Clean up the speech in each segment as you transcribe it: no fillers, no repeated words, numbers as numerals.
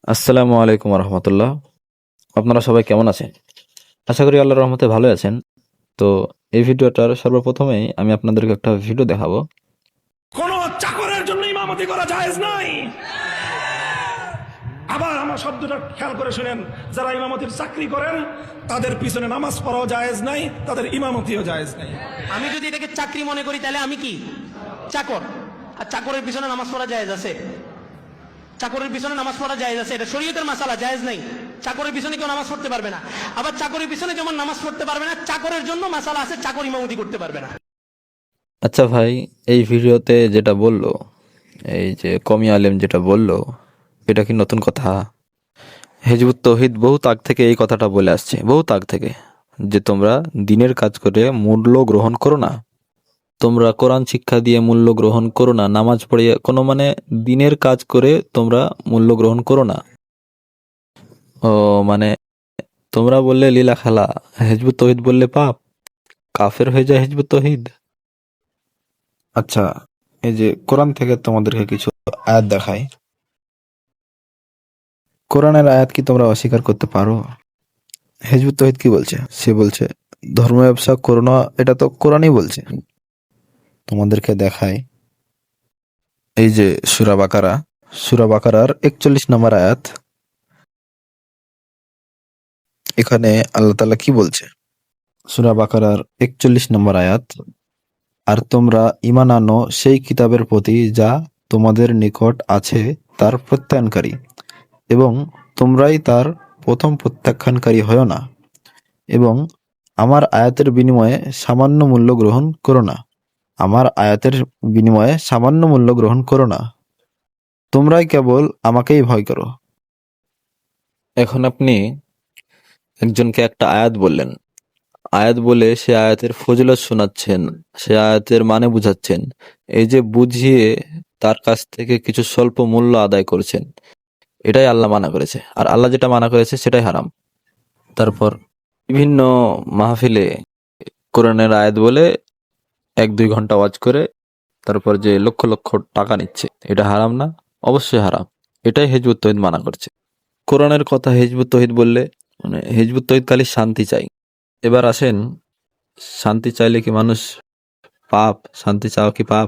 আসসালামু আলাইকুম রহমতুল্লাহ। আপনারা সবাই কেমন আছেন? আশা করি আল্লাহর রহমতে ভালো আছেন। তো এই ভিডিওটার সর্বপ্রথমেই আমি আপনাদেরকে একটা ভিডিও দেখাবো। কোন চাকরের জন্য ইমামতি করা জায়েজ নাই। আবার আমার শব্দটা খেয়াল করে শুনেন, যারা ইমামতির চাকরি করেন তাদের পিছনে নামাজ পড়াও জায়েজ নাই, তাদের ইমামতিও জায়েজ নাই। আমি যদি এটাকে চাকরি মনে করি তাহলে আমি কি চাকর? আর চাকরের পিছনে নামাজ পড়া জায়েজ আছে? চাকরের পিছনে নামাজ পড়া জায়েজ আছে, এটা শরীয়তের মাসালা, জায়েজ নাই। চাকরের পিছনে কেউ নামাজ পড়তে পারবে না। আবার চাকরের পিছনে যেমন নামাজ পড়তে পারবে না, চাকরের জন্য মাসালা আছে, চাকর ইমামতি করতে পারবে না। আচ্ছা ভাই, এই ভিডিওতে যেটা বললো, এই যে কমি আলেম যেটা বললো, এটা কি নতুন কথা? হিজবুত তৌহিদ বহুত আগ থেকে এই কথাটা বলে আসছে, বহুত আগ থেকে, যে তোমরা দিনের কাজ করে মূল্য গ্রহণ করো না, তোমরা কোরআন শিক্ষা দিয়ে মূল্য গ্রহণ করো না, নামাজ পড়িয়ে কোনো মানে দিনের কাজ করে তোমরা মূল্য গ্রহণ করো না। ও মানে তোমরা বললে লীলা খেলা, হিজবুত তৌহিদ বললে পাপ, কাফের হয়ে যায় হিজবুত তৌহিদ। আচ্ছা, এই যে কোরআন থেকে তোমাদেরকে কিছু আয়াত দেখাই। কোরআনের আয়াত কি তোমরা অস্বীকার করতে পারো? হিজবুত তৌহিদ কি বলছে? সে বলছে ধর্ম ব্যবসা করো না, এটা তো কোরআনই বলছে। তোমাদেরকে দেখাই, এই যে সূরা বাকারা, সূরা বাকারার 41 নম্বর আয়াত। এখানে আল্লাহ তাআলা কি বলছে? সূরা বাকারার 41 নম্বর আয়াত, আর তোমরা ঈমান আনো সেই কিতাবের প্রতি যা তোমাদের নিকট আছে তার প্রত্যায়নকারী, এবং তোমরাই তার প্রথম প্রত্যাখ্যানকারী হয়ো না, এবং আমার আয়াতের বিনিময়ে সামান্য মূল্য গ্রহণ করো না। আমার আয়াতের বিনিময়ে সামান্য মূল্য গ্রহণ করো না, তোমরাই কেবল আমাকেই ভয় করো। এখন আপনি একজনকে একটা আয়াত বললেন, আয়াত বলে সে আয়াতের ফজিলত শোনাচ্ছেন, সে আয়াতের মানে বুঝাচ্ছেন, এই যে বুঝিয়ে তার কাছ থেকে কিছু স্বল্প মূল্য আদায় করছেন, এটাই আল্লাহ মানা করেছে। আর আল্লাহ যেটা মানা করেছে সেটাই হারাম। তারপর বিভিন্ন মাহফিলে কোরআনের আয়াত বলে 1-2 ঘন্টা ওয়াজ করে তারপর যে লক্ষ লক্ষ টাকা নিচ্ছে, এটা হারাম না? অবশ্যই হারাম। এটাই হিজবুত তৌহিদ মানা করছে। কোরআনের কথা হিজবুত তৌহিদ বললে মানে হিজবুত তৌহিদ খালি শান্তি চাই। এবার আসেন, শান্তি চাইলে কি মানুষ পাপ? শান্তি চাওয়া কি পাপ?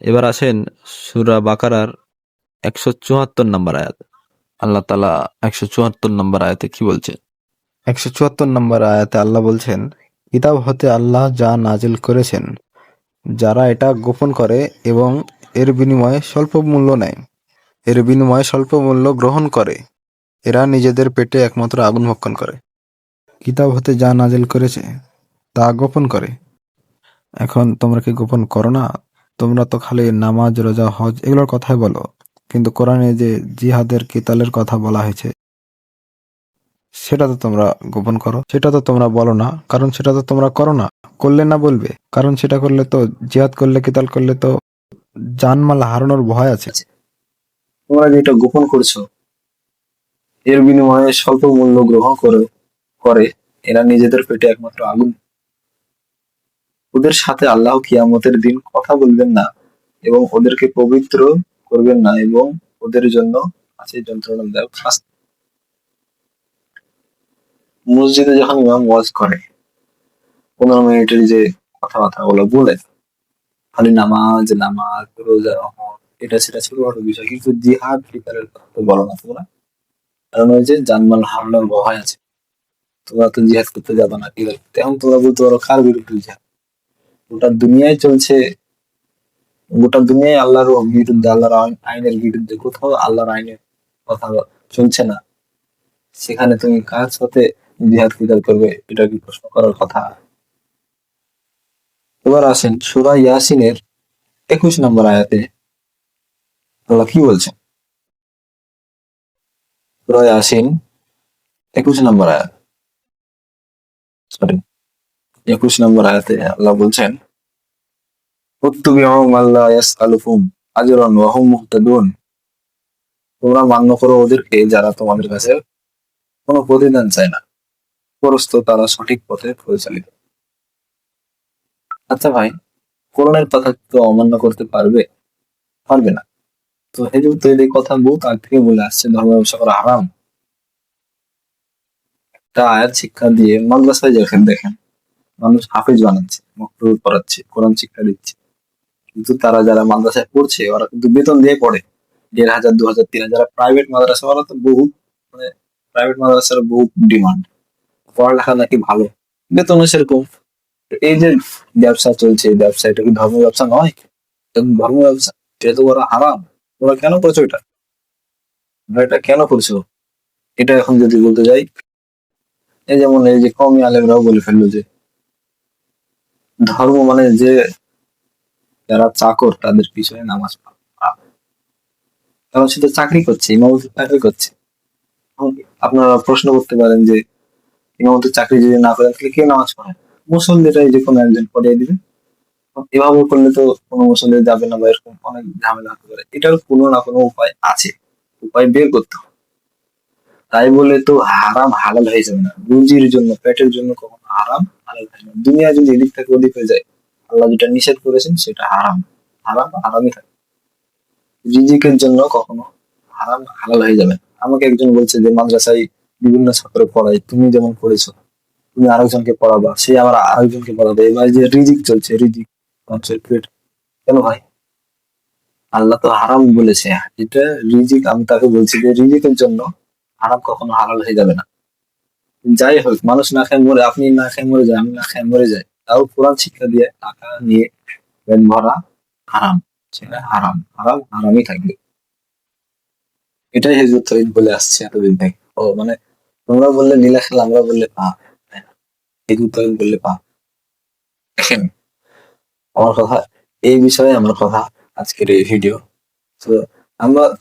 এবার আসেন সূরা বাকারার 174 নম্বর আয়াত। আল্লাহ তাআলা 174 নম্বর আয়াতে কি বলছেন? 174 নম্বর আয়াতে আল্লাহ বলছেন, কিতাব হতে আল্লাহ যা নাজিল করেছেন, যারা এটা গোপন করে এবং এর বিনিময়ে স্বল্প মূল্য নেয়, এর বিনিময়ে স্বল্প মূল্য গ্রহণ করে, এরা নিজেদের পেটে একমাত্র আগুন ভক্ষণ করে। কিতাব হতে যা নাজিল করেছে তা গোপন করে। এখন তোমরা কি গোপন করো না? তোমরা তো খালি নামাজ, রোজা, হজ এগুলোর কথাই বলো, কিন্তু কোরআনে যে জিহাদের কিতালের কথা বলা হয়েছে সেটা তো তোমরা গোপন করো, সেটা তো তোমরা বলো না, কারণ সেটা তো তোমরা করো না। করলে না বলবে, কারণ সেটা করলে তো, জিহাদ করলে, কিতাল করলে তো জানমাল হারানোর ভয় আছে। তোমরা যেটা গোপন করছো এর বিনিময়ে স্বল্প মূল্য গ্রহণ করে এরা নিজেদের পেটে একমাত্র আগুন। ওদের সাথে আল্লাহ কিয়ামতের দিন কথা বলবেন না এবং ওদেরকে পবিত্র করবেন না, এবং ওদের জন্য আছে যন্ত্রণাদায়ক শাস্তি। মসজিদে যখন ইমাম ওয়াজ করে 15 মিনিটের যে কথাবার্তা গুলো বলে, খালি নামাজ নামাজ, রোজা, হজ, এটা সেটা ছোটখাটো বিষয়, কিন্তু জিহাদ ফিতারের কথা তো বলো না তোমরা। কারণ ওই যে জানমাল হারানোর ভয় আছে, তোমরা তো জিহাদ করতে যাবে না, ঠিক আছে? এখন তোমরা বলতে পারো কার বিরুদ্ধে জিহাদ? গোটা দুনিয়ায় চলছে, গোটা দুনিয়ায় আল্লাহর বিরুদ্ধে, আল্লাহর আইনের বিরুদ্ধে, কোথাও আল্লাহর আইনের কথা চলছে না, সেখানে তুমি কার সাথে জিহাদ ফিদার করবে? এটা কি প্রশ্ন করার কথা? এবার আসেন সূরা ইয়াসিনের 21 নম্বর আয়াতে আল্লাহ কি বলছেন। সূরা ইয়াসিন 21 নম্বর আয়াত, সরি 21 নম্বর আয়াতে আল্লাহ বলছেন, উত্তুবিউ মান লা ইয়াসআলুকুম আজরান ওয়া হুম মুহতাদুন। তোমরা মান্য করো ওদেরকে যারা তোমাদের কাছে কোনো প্রতিদান চায় না, পরস্ত তারা সঠিক পথে পরিচালিত। আচ্ছা ভাই, কোরআনের কথা তো অমান্য করতে পারবে? পারবে না। তো হেজবুত তহিদ এই কথা বহুত আগ থেকে বলে আসছে ধর্ম ব্যবসা করা হারাম। একটা আয়াত শিক্ষা দিয়ে মাদ্রাসায় দেখেন মানুষ হাফেজ বানাচ্ছে, মক্তব পড়াচ্ছে, কোরআন শিক্ষা দিচ্ছে, কিন্তু তারা যারা মাদ্রাসায় পড়ছে ওরা কিন্তু বেতন দিয়ে পড়ে 1,500, 2,000, 3,000। যারা প্রাইভেট মাদ্রাসা ওরা তো বহুত, মানে প্রাইভেট মাদ্রাসার বহুত ডিমান্ড, পড়ালেখা নাকি ভালো, বেতনও সেরকম। তো এই যে ব্যবসা চলছে, এই ব্যবসা এটা কি ধর্ম ব্যবসা নয়? এটা কি ধর্ম ব্যবসা? এটা তো ওরা হারাম। ওরা কেন করছো এটা? ওরা এটা কেন করছো? এটা এখন যদি বলতে যাই, এই যেমন এই যে কওমি আলেমরাও বলে ফেললো যে ধর্ম মানে যে যারা চাকর তাদের পিছনে নামাজ পড়া, কারণ সে তো চাকরি করছে, ইমামতির চাকরি করছে। এখন আপনারা প্রশ্ন করতে পারেন যে ইমামতির চাকরি যদি না করেন তাহলে কে নামাজ পড়ায়? মুসল্লিরাই যে কোনো একজন পড়িয়ে দিবে। এভাবে করলে তো কোনো মুসল্লি যাবে না, বা এরকম অনেক ঝামেলা হতে পারে। এটার কোনো না কোনো উপায় আছে, উপায় বের করতে হবে। তাই বলে তো হারাম হালাল হয়ে যাবে না। রুজির জন্য, পেটের জন্য কখনো হারাম হালাল হয় না। দুনিয়া যদি এদিক থেকে ওদিক হয়ে যায়, আল্লাহ যেটা নিষেধ করেছেন সেটা হারাম, হারাম হারামই থাকে। রিজিকের জন্য কখনো হারাম হালাল হয়ে যাবে না। আমাকে একজন বলছে যে মাদ্রাসায় বিভিন্ন ছাত্র পড়াই, তুমি যেমন পড়েছো, তুমি আরেকজনকে পড়াবা, সে আবার আরেকজনকে পড়াবে। এবার যে রিজিক চলছে, রিজিক মানুষের পেট, কেন ভাই? আল্লাহ তো হারাম বলেছে, এটা রিজিক। আমি তাকে বলছি যে রিজিকের জন্য হারাম কখনো হালাল হয়ে যাবে না। যাই হোক, মানুষ না খেয়ে মরে, আপনি না খেয়ে মরে যায়, আমি না খেয়ে মরে যাই, তাও কোরআন শিক্ষা দিয়ে টাকা নিয়ে পেট ভরা হারাম, সেটা হারাম, হারাম হারামই থাকবে। এটাই হিজবুত তহিদ বলে আসছে এতদিন থেকে। ও মানে তোমরা বললে নীলা খেলা, আমরা বললে পা, হিজবুত তহিদ বললে পা। দেখেন আমার কথা, এই বিষয়ে আমার কথা আজকের এই ভিডিও। তো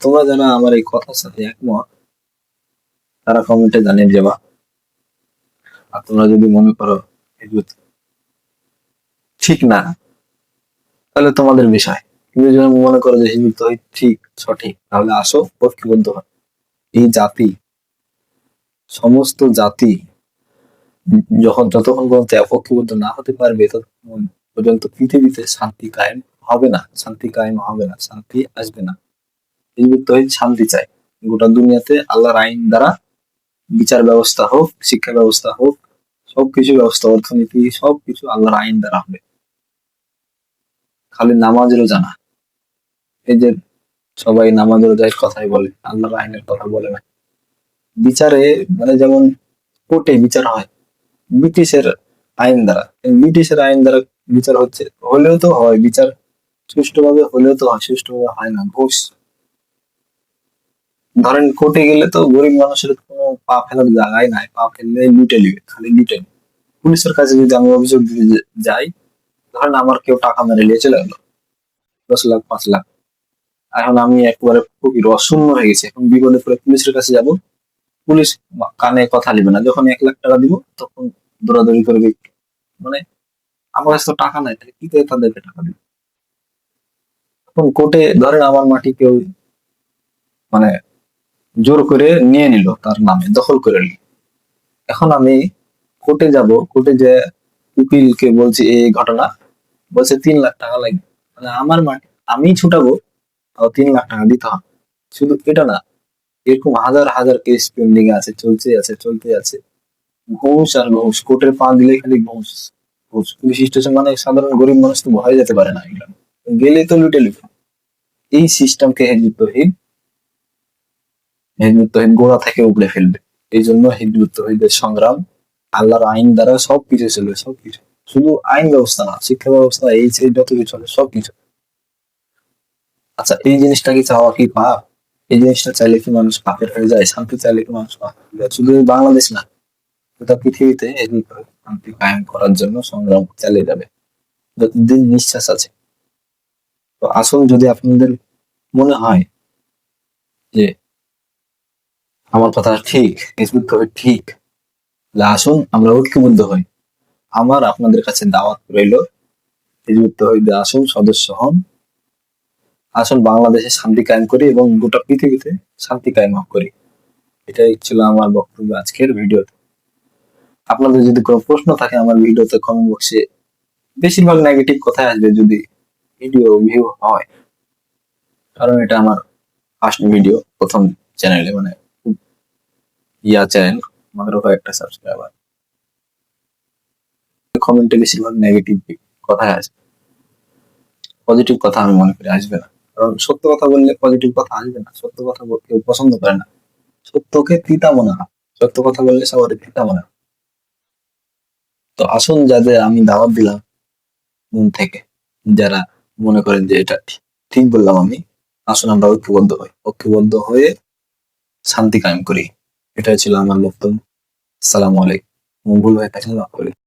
তোমরা যারা আমার এই কথার সাথে একমত তারা কমেন্টে জানিয়ে যাবা। আর তোমরা যদি মনে করো হিজবুত ঠিক না, তাহলে তোমাদের বিষয়। কিন্তু যদি মনে করো যে হিজবুত তহিদ ঠিক, সঠিক, তাহলে আসো ঐক্যবদ্ধ হয়। এই জাতি, সমস্ত জাতি যতক্ষণ পর্যন্ত ঐক্যবদ্ধ না হতে পারবে ততক্ষণ পর্যন্ত পৃথিবীতে শান্তি কায়েম হবে না, শান্তি কায়েম হবে না, শান্তি আসবে না। হিজবুত তহিদ শান্তি চায় গোটা দুনিয়াতে। আল্লাহর আইন দ্বারা বিচার ব্যবস্থা হোক, শিক্ষা ব্যবস্থা হোক, সবকিছু ব্যবস্থা, অর্থনীতি, সবকিছু আল্লাহর আইন দ্বারা হবে। খালি নামাজ রোজা না। এই যে সবাই নামাজ রোজার কথাই বলে, আল্লাহর আইনের কথা বলে না। বিচারে মানে যেমন কোর্টে বিচার হয় ব্রিটিশের আইন দ্বারা, ব্রিটিশের আইন দ্বারা বিচার হচ্ছে, হলেও তো হয় বিচার সুষ্ঠুভাবে, হলেও তো হয়, সুষ্ঠুভাবে হয় না, ঘুষ। ধরেন কোর্টে গেলে তো গরিব মানুষের কোনো পা ফেলার জায়গায় নাই, পা ফেললে লুটে নিবে, খালি লুটে নিবে। পুলিশের কাছে যদি আমি অভিযোগ দিতে যাই, ধরেন আমার কেউ টাকা মেরে নিয়ে চলে গেলো 10 লাখ, 5 লাখ, এখন আমি একবারে ফকির, অশূন্য হয়ে গেছি, এখন বিপদে পড়ে পুলিশের কাছে যাব, পুলিশ কানে কথা নিবে না। যখন 1 লাখ টাকা দিব তখন দৌড়াদৌড়ি করবে। মানে আমার কাছে তো টাকা নাই, তাহলে কি করে তাদেরকে টাকা দিব? তখন কোর্টে ধরেন আমার মাটি কেউ মানে জোর করে নিয়ে নিল, তার নামে দখল করে নিল। এখন আমি কোর্টে যাব, কোর্টে যে উকিলকে বলছি এই ঘটনা, বলছে 3 লাখ টাকা লাগবে। মানে আমার মাটি আমি ছুটাবো, তাও 3 লাখ টাকা দিতে হবে। শুধু এটা না, এরকম হাজার হাজার কেস পেন্ডিং আছে, চলতে আছে, চলতে আছে। ঘুষ আর ঘুষ, কোর্টের পা দিলে খালি ঘুষ, ঘুষ। পুলিশ স্টেশন মানে সাধারণ গরিব মানুষ তো ভয় যেতে পারে না, এগুলো গেলেই তো লুটে লুটে। এই সিস্টেমকে হিজবুত তহিদ গোড়া থেকে উপড়ে ফেলবে। এই জন্য হিজবুত তহিদের সংগ্রাম আল্লাহর আইন দ্বারা সবকিছু চলবে, সবকিছু। শুধু আইন ব্যবস্থা না, শিক্ষা ব্যবস্থা, এই সেই যত কিছু চলে সবকিছু। আচ্ছা, এই জিনিসটা কি চাওয়া কি পাপ? এই জিনিসটা চাইলে কি মানুষ পাপের হয়ে যায়? শান্তি চাইলে কি মানুষ পাপের হয়ে যায়? শুধু এই বাংলাদেশ না, গোটা পৃথিবীতে হিজবুত তহিদ শান্তি কায়েম করার জন্য সংগ্রাম চালিয়ে যাবে যতদিন নিঃশ্বাস আছে। তো আসুন, যদি আপনাদের মনে হয় যে আমার কথা ঠিক, হিজবুত তহিদ ঠিক, তাহলে আসুন আমরা ঐক্যবদ্ধ হই। আমার আপনাদের কাছে দাওয়াত রইল, হিজবুত তহিদে আসুন, সদস্য হন। আসুন বাংলাদেশে শান্তি কায়েম করি এবং গোটা পৃথিবীতে শান্তি কায়েম করি। এটাই ছিল আমার বক্তব্য আজকের ভিডিওতে। আপনাদের যদি কোনো প্রশ্ন থাকে আমার ভিডিওতে কমেন্ট বক্সে, বেশিরভাগ নেগেটিভ কথাই আসবে যদি ভিডিও ভিউ হয়, কারণ এটা আমার ফার্স্ট ভিডিও, প্রথম চ্যানেলে, মানে খুব ইয়া চ্যানেল, আমাদেরও কয়েকটা সাবস্ক্রাইবার। কমেন্টে বেশিরভাগ নেগেটিভ কথা আছে, পজিটিভ কথা আমি মনে করি আসবে না। কারণ সত্য কথা বললে পজিটিভ কথা আসবে না, সত্য কথা কেউ পছন্দ করে না, সত্যকে তিতা মনে হয়, সত্য কথা বললে সবার তিতা মনে হয়। তো আসুন, যাদের আমি দাওয়াত দিলাম মন থেকে, যারা মনে করেন যে এটা ঠিক ঠিক বললাম আমি, আসুন আমরা ঐক্যবদ্ধ হই, ঐক্যবদ্ধ হয়ে শান্তি কায়েম করি। এটাই ছিল আমার বক্তব্য। আসসালামু আলাইকুম। ভুল হয়ে থাকলে মাফ করে দিন।